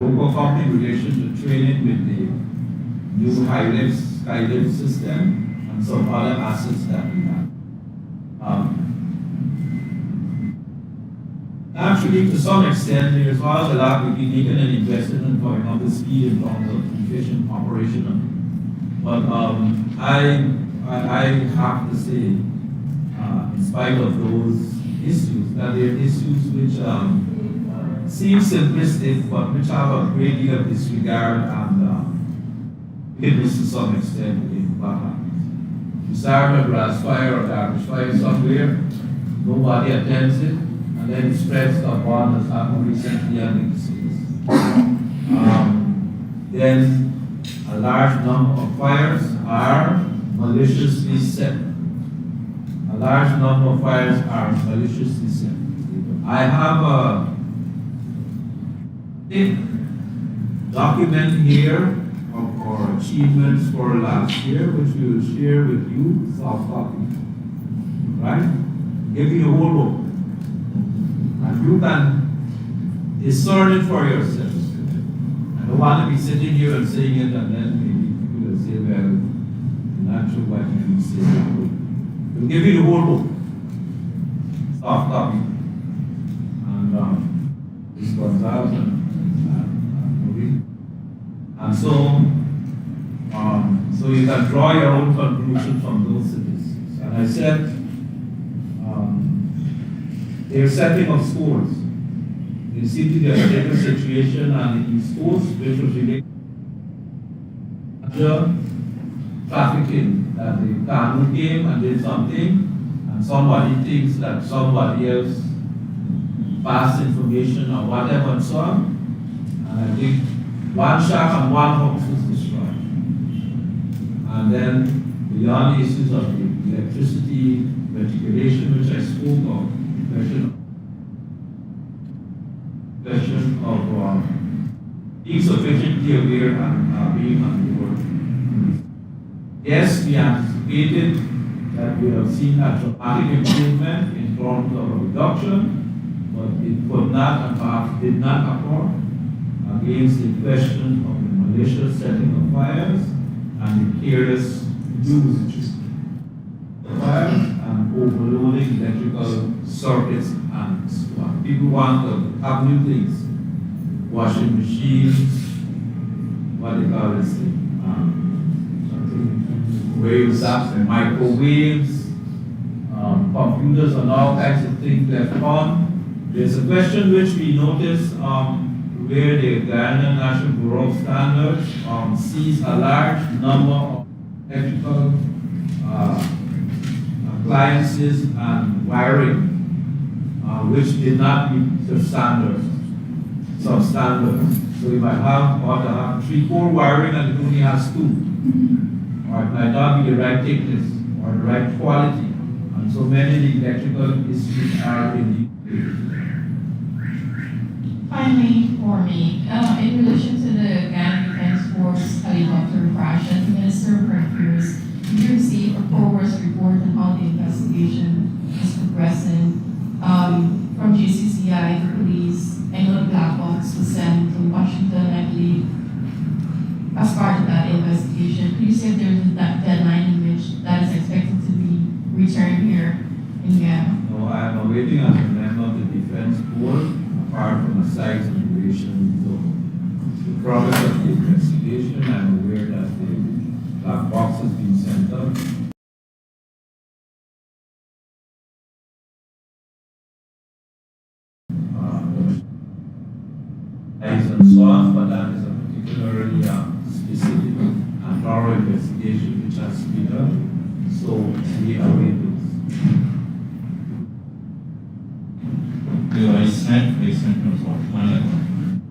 overcome in relation to training with the new high-lift system and some other assets that we have. Actually, to some extent, there is also a lot we've been making an investment in going up the speed in terms of efficient operation. But I have to say, in spite of those issues, that there are issues which seem simplistic, but which have a great deal of disregard and witness to some extent in what happens. You start a grass fire or garbage fire somewhere, nobody attends it, and then it spreads upon, as happened recently in the cities. Then a large number of fires are maliciously set. A large number of fires are maliciously set. I have a document here of our achievements for last year, which we will share with you, soft copy. Right? Give you the whole book. And you can discern it for yourselves. I don't want to be sitting here and saying it and then maybe people will say, well, I'm not sure what you can say. We'll give you the whole book. Soft copy. And this goes out and so you can draw your own conclusion from those statistics. And I said, they're setting of scores. They seem to be a better situation and in schools which was related to trafficking, that the Kanu came and did something, and somebody thinks that somebody else passed information or whatever and so on. And I think one shop and one house was destroyed. And then beyond issues of the electricity reticulation, which I spoke of, question of being sufficiently aware and being on board. Yes, we anticipated that we have seen a dramatic improvement in terms of a reduction, but it could not and perhaps did not occur against the question of the malicious setting of fires and the careless use of fires and overloading electrical circuits and so on. People want to have new things, washing machines, what they call this thing, waves up, microwaves, computers and all kinds of things left on. There's a question which we noticed where the Guyana National Bureau of Standards sees a large number of electrical appliances and wiring which did not meet the standards, some standards. So you might have or to have 3-4 wiring and it only has 2. Or it might not be the right thickness or the right quality. And so many of the electrical issues are in the areas. Finally, for me, in relation to the Guyana Defense Force helicopter crash, as the Minister of Current Affairs, did you receive a progress report on how the investigation is progressing from GCCI, the police, and the black box was sent to Washington, I believe, as part of that investigation? Could you say if there's that deadline in which that is expected to be returned here in Guyana? No, I am awaiting as a member of the Defense Board, apart from the sites in relation to the progress of the investigation. I'm aware that the black box has been sent up. And so on, but that is a particularly specific and thorough investigation which has to be done. So we await those.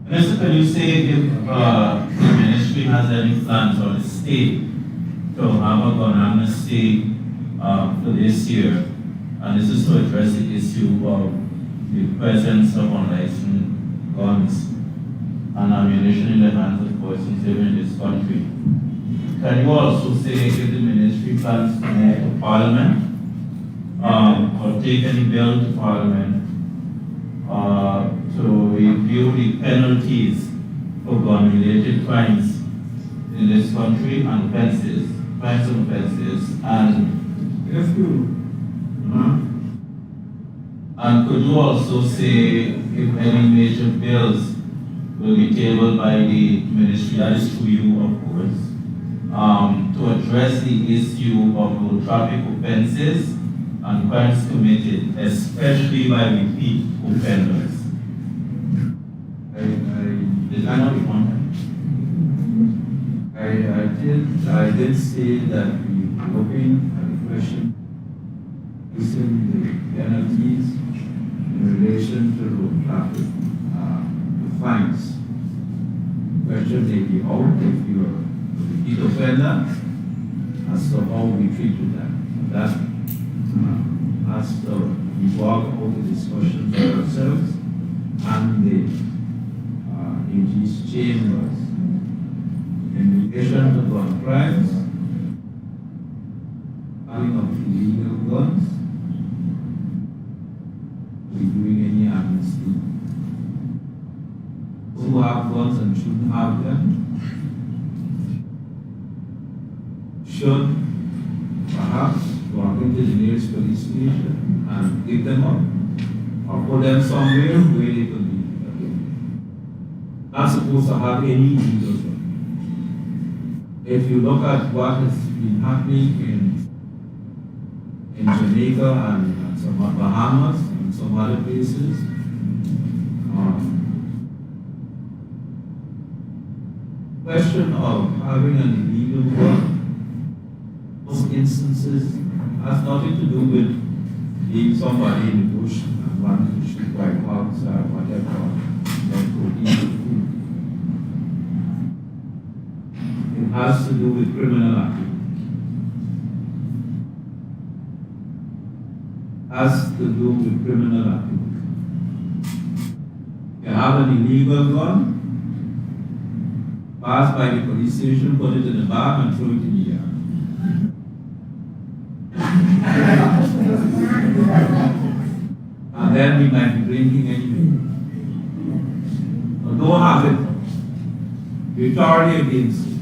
Minister, can you say if the ministry has any plans or the state to have a gun amnesty for this year? And this is to address the issue of the presence of unlicensed guns and ammunition in the hands of persons living in this country. Can you also say if the ministry plans to make a parliament or take any bill to parliament to review the penalties for gun-related crimes in this country and offenses, crimes and offenses, and If you, and could you also say if any major bills will be tabled by the ministry, that is through you of course, to address the issue of road traffic offenses and crimes committed, especially by repeat offenders? Is that not the content? I did say that we were looking at the question, using the penalties in relation to road traffic, the fines. Question may be out if you're a repeat offender as to how we treat with that. That has to evolve all the discussions for ourselves and the AG's chambers in relation to gun crimes, having of illegal guns, reviewing any amnesty. Those who have guns and shouldn't have them should perhaps walk into the nearest police station and pick them up or put them somewhere where they could be. Not supposed to have any illegal gun. If you look at what has been happening in Jamaica and some Bahamas and some other places, question of having an illegal gun, those instances has nothing to do with being somebody in the bush and wanting to shoot white hogs or whatever, like cocaine. It has to do with criminal activity. Has to do with criminal activity. You have an illegal gun, pass by the police station, put it in a bag and throw it in the air. And then we might be drinking anyway. But don't have it. We're thoroughly against it.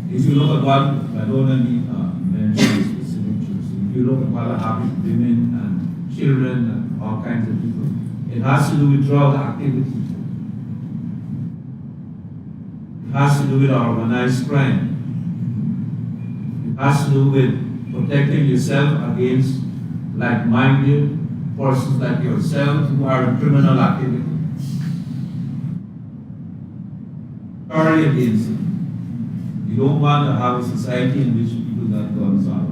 If you look at what, I don't need mention specific truths. If you look at what happens to women and children and all kinds of people, it has to do with drug activity. It has to do with organized crime. It has to do with protecting yourself against like-minded persons like yourself who are in criminal activity. Thoroughly against it. You don't want to have a society in which people got guns out.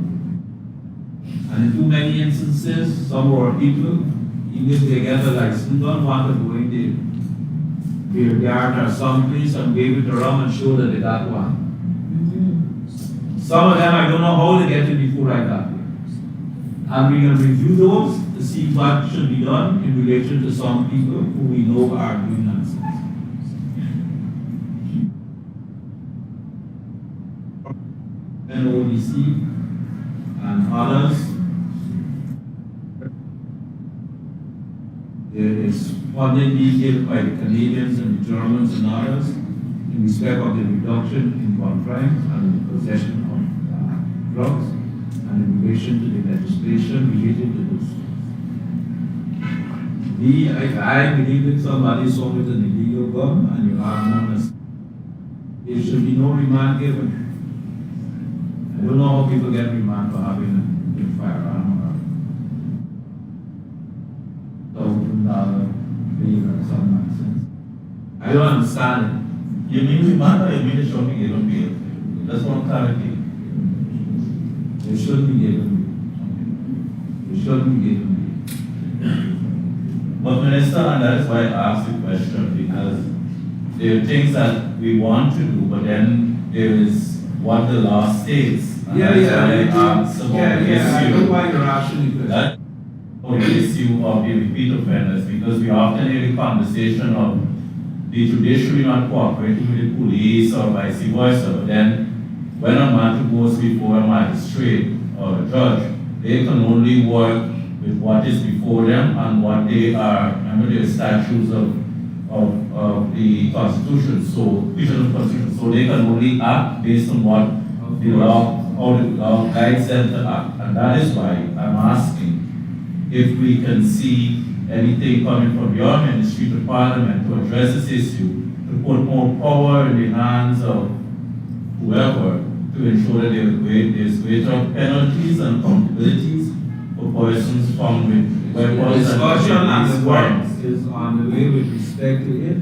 And in too many instances, some of our people, even if they get a license, don't want to go in the beer garden or someplace and wave it around and show that they got one. Some of them, I don't know how they get it before I got there. And we're going to review those to see what should be done in relation to some people who we know are doing nonsense. NODC and others. There is funding being given by the Canadians and the Germans and others in respect of the reduction in gun crimes and the possession of drugs and in relation to the legislation related to those. I believe that somebody saw with an illegal gun and you have none, there should be no remand given. I don't know how people get remand for having a firearm or $1,000 bill or some nonsense. I don't understand it. You mean remand or you mean they shouldn't be given bail? That's one clarity. They shouldn't be given bail. They shouldn't be given bail. But Minister, and that is why I asked the question, because there are things that we want to do, but then there is what the law states. And I know why you're asking me that the issue of the repeat offenders, because we often hear the conversation of the judiciary not cooperating with the police or vice versa, but then when a matter goes before a magistrate or a judge, they can only work with what is before them and what they are. Remember, there are statutes of of the Constitution, so so they can only act based on what the law, how the law guides them to act. And that is why I'm asking if we can see anything coming from your ministry to Parliament to address this issue, to put more power in the hands of whoever to ensure that there's greater penalties and accountabilities for persons found with The weapons discussion and the work crimes. is on the way with respect to it.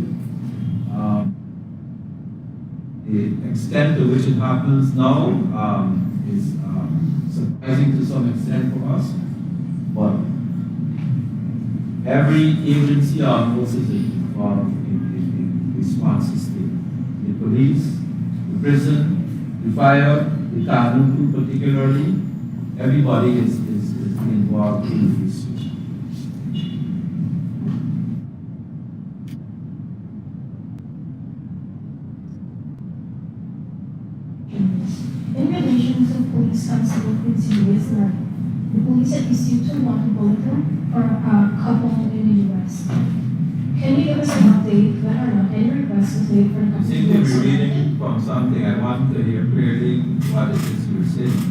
The extent to which it happens now is surprising to some extent for us, but every agency almost is involved in responses to the police, the prison, the fire, the Kanun particularly. Everybody is involved in this. In relation to police constable continuous learning, the police had issued to one bulletin for a couple in the U.S. Can you give us an update whether or not any request was made for the I couple seem to be reading from something. I want to hear clearly what it is you're saying.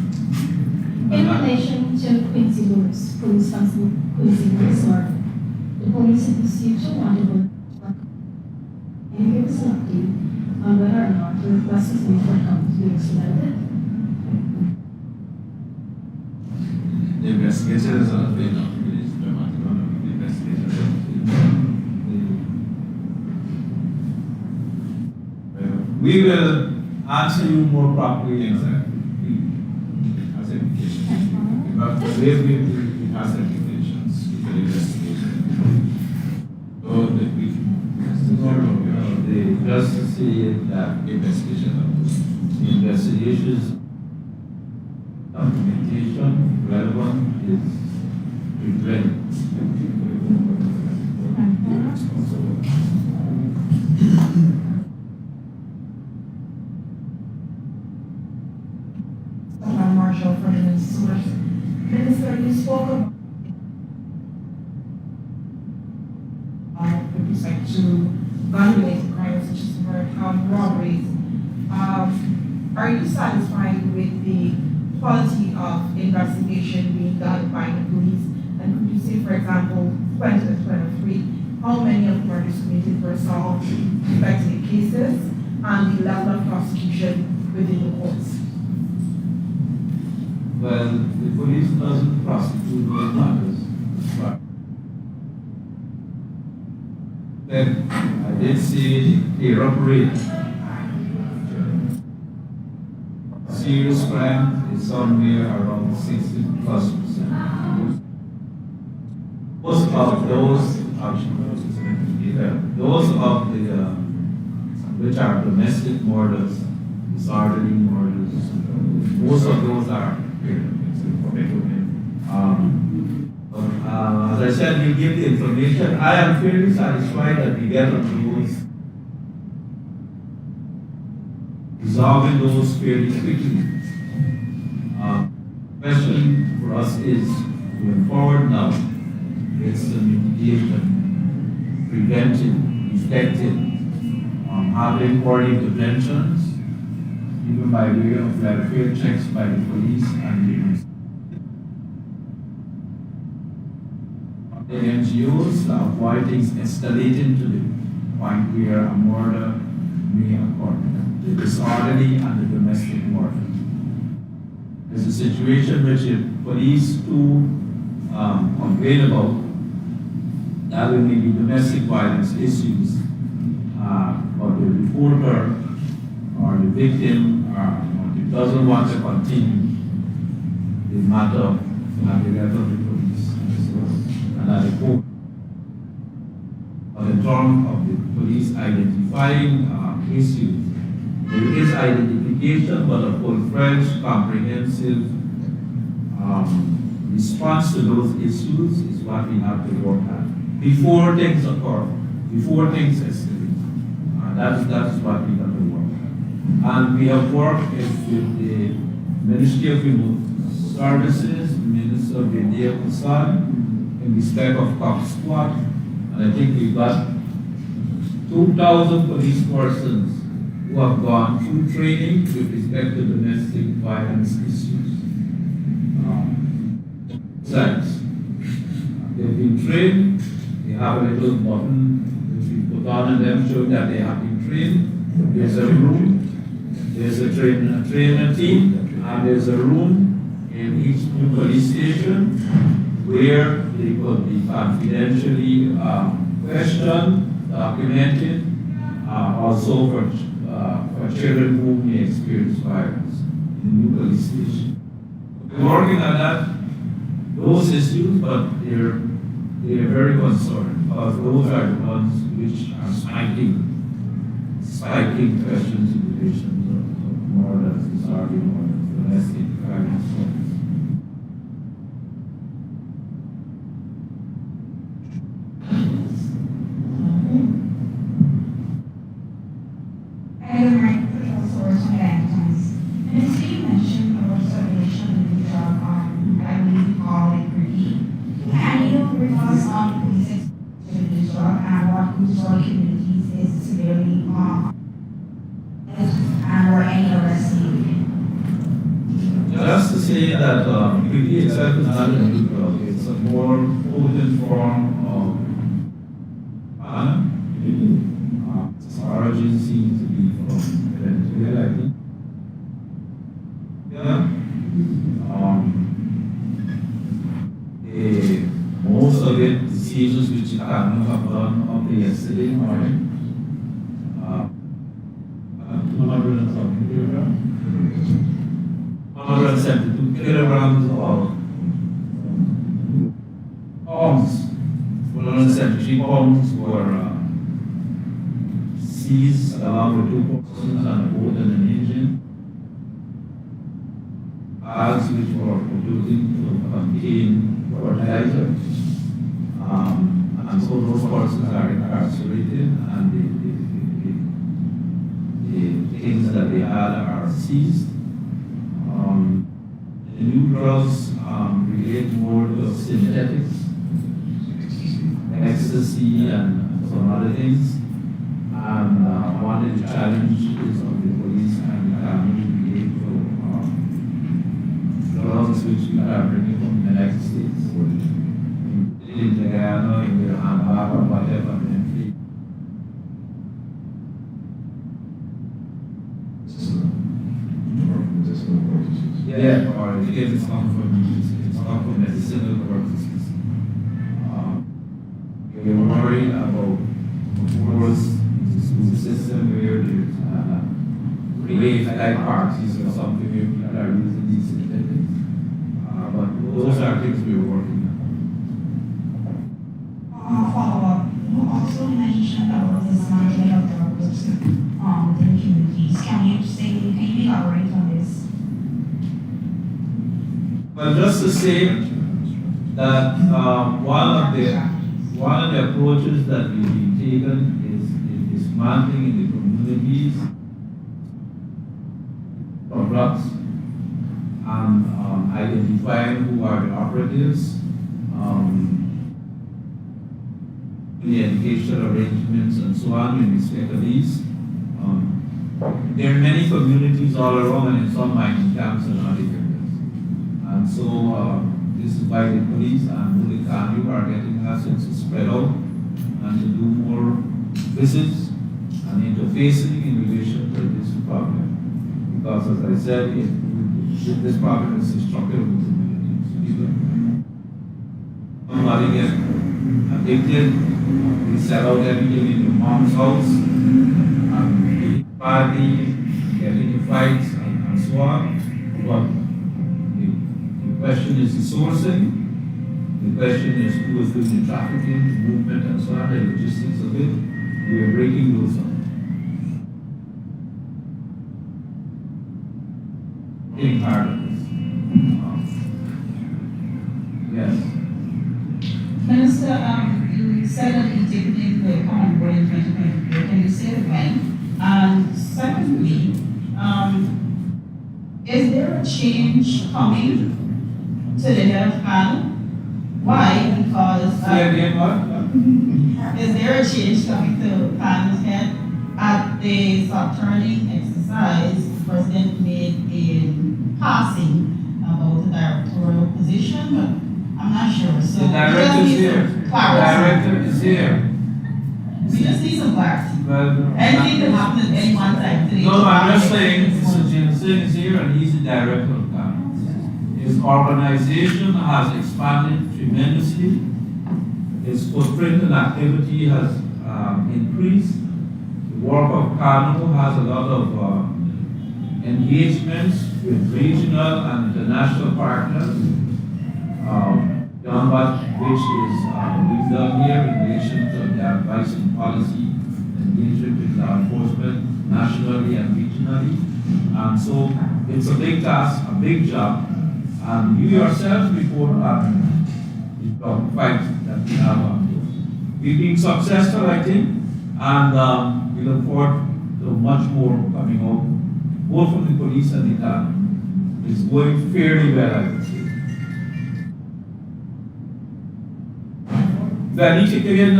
In relation to Quincy Lewis, police constable Quincy Lewis learning, the police had issued to one bulletin. Can you give us an update on whether or not the request was made for the couple to be extradited? The investigators are being released dramatic on the investigation. We will answer you more properly exactly. As indication. But it has implications for the investigation. So that we they just see that investigation. The investigations documentation relevant is relevant. Marshall from the Minister. Minister, you spoke about with respect to gun-related crimes such as robberies. Are you satisfied with the quality of investigation being done by the police? And could you say, for example, 2023, how many of murders committed were solved, effective cases, and the level of prosecution within the courts? Well, the police doesn't prosecute those matters. But then I did see the rate. Serious crime is somewhere around 60+%. Most of those of the which are domestic murders, disorderly murders, most of those are as I said, we give the information. I am fairly satisfied that we get on those, resolving those fairly quickly. Question for us is, going forward now, it's the mitigation, preventing, effective, having early interventions, even by way of welfare checks by the police and the NGOs to avoid things escalating to the point where a murder may occur. The disorderly and the domestic murder. There's a situation which if police do complain about, that will be domestic violence issues, but the reporter or the victim doesn't want to continue the matter at the level of the police. And at the court, in terms of the police identifying issues, there is identification, but a full-fledged, comprehensive response to those issues is what we have to work at before things occur, before things escalate. That's what we have to work at. And we have worked with the Ministry of Human Services, Minister Vidya Prasad, in respect of cop squad, and I think we've got 2,000 police persons who have gone through training with respect to domestic violence issues. Sex. They've been trained, they have a little button which we put on them showing that they have been trained. There's a room, there's a trainer team, and there's a room in each new police station where they could be confidentially questioned, documented, also for children who may experience violence in the new police station. We're working on that, those issues, but they're very concerned because those are the ones which are spiking questions in relation to more than society, more than domestic violence. Just to say that PPE itself is not a new drug, it's a more potent form of its origin seems to be from Venezuela, I think. Yeah. Most of it, the seizures which Chicano have done up to yesterday morning. 200 and something kilograms. 172 kilograms of pounds. 173 pounds were seized along with 2 persons on a boat and an engine. Bags which were producing to contain fertilizer. And so those persons are incarcerated and the things that they had are seized. The new drugs relate more to synthetics, ecstasy, and some other things. And one of the challenges of the police and the army relate to drugs which we are bringing from the United States. In the Guyana, in the handbag, or whatever. Yeah, or if it's come from medicinal purposes. We're worried about, of course, the school system where there's rave-type parties or something where people are using these synthetics. But those are things we're working on. Follow-up, you also mentioned about this dismantling of drugs within communities. Can you elaborate on this? Well, just to say that one of the approaches that we've been taken is dismantling in the communities of drugs and identifying who are the operatives, the educational arrangements and so on in respect of these. There are many communities all around and in some mining camps and other areas. And so this is why the police and the Kanu are getting assets to spread out and to do more visits and interfacing in relation to this problem. Because as I said, this problem is structural with communities. Somebody get addicted, we sell out everything in your mom's house, and party, get into fights and so on. But the question is the sourcing, the question is who is doing the trafficking, the movement and so on, the logistics of it. We are breaking those up. Being part of this. Yes. Minister, you said that you take the common board in 2024. Can you say when? And secondly, is there a change coming to the head of panel? Why? Because Say again, what? Is there a change coming to Planners Head? At the sub-turning exercise, the president made in passing about the directorial position, but I'm not sure, so. The we director just is need here. some The clarity. director is here. We just need some clarity. Well, Anything can happen at any one time today. no, I'm just saying, Mr. Jameson is here and he's the director of government. His organization has expanded tremendously. His footprint and activity has increased. The work of Kano has a lot of engagements with regional and international partners. Beyond what which is we've done here in relation to the advice and policy engagement with law enforcement nationally and regionally. And so it's a big task, a big job. And you yourself report on the fight that we have on. We've been successful, I think, and we look forward to much more coming out, both from the police and the government. It's going fairly well, I would say. Valitikian,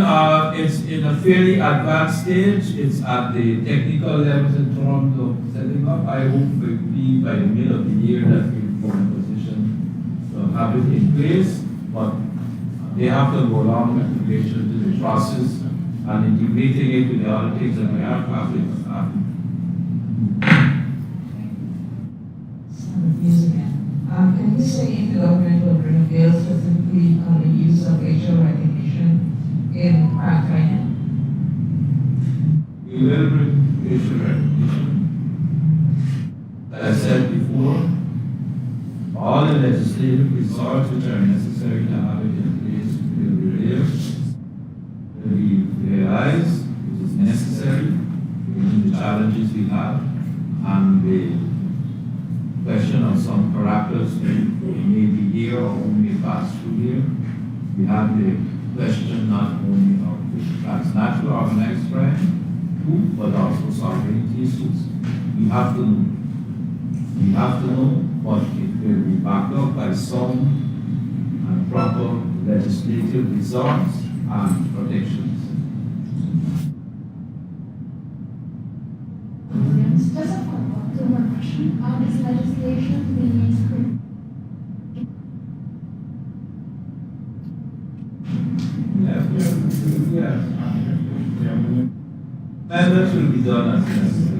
it's in a fairly advanced stage. It's at the technical levels in terms of setting up. I hope we be by the middle of the year that we'll be in a position to have it in place. But they have to go along with relation to the process and integrating it with the other things that we have happening. Can you say if the government will bring a bill specifically on the use of facial recognition in crime fighting? We will bring facial recognition. As I said before, all the legislative resorts which are necessary to have it in place will be there. We realize it is necessary given the challenges we have and the question of some characters who may be here or who may pass through here. We have the question not only of the transnational organized crime, too, but also sovereignty issues. We have to know. We have to know, but it will be backed up by sound and proper legislative resorts and protections. Just a follow-up to one question. This legislation means Yes. And that will be done as necessary.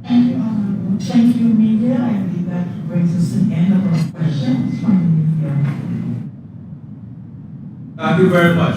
Thank you, media. I believe that brings us to the end of our questions from the media. Thank you very much.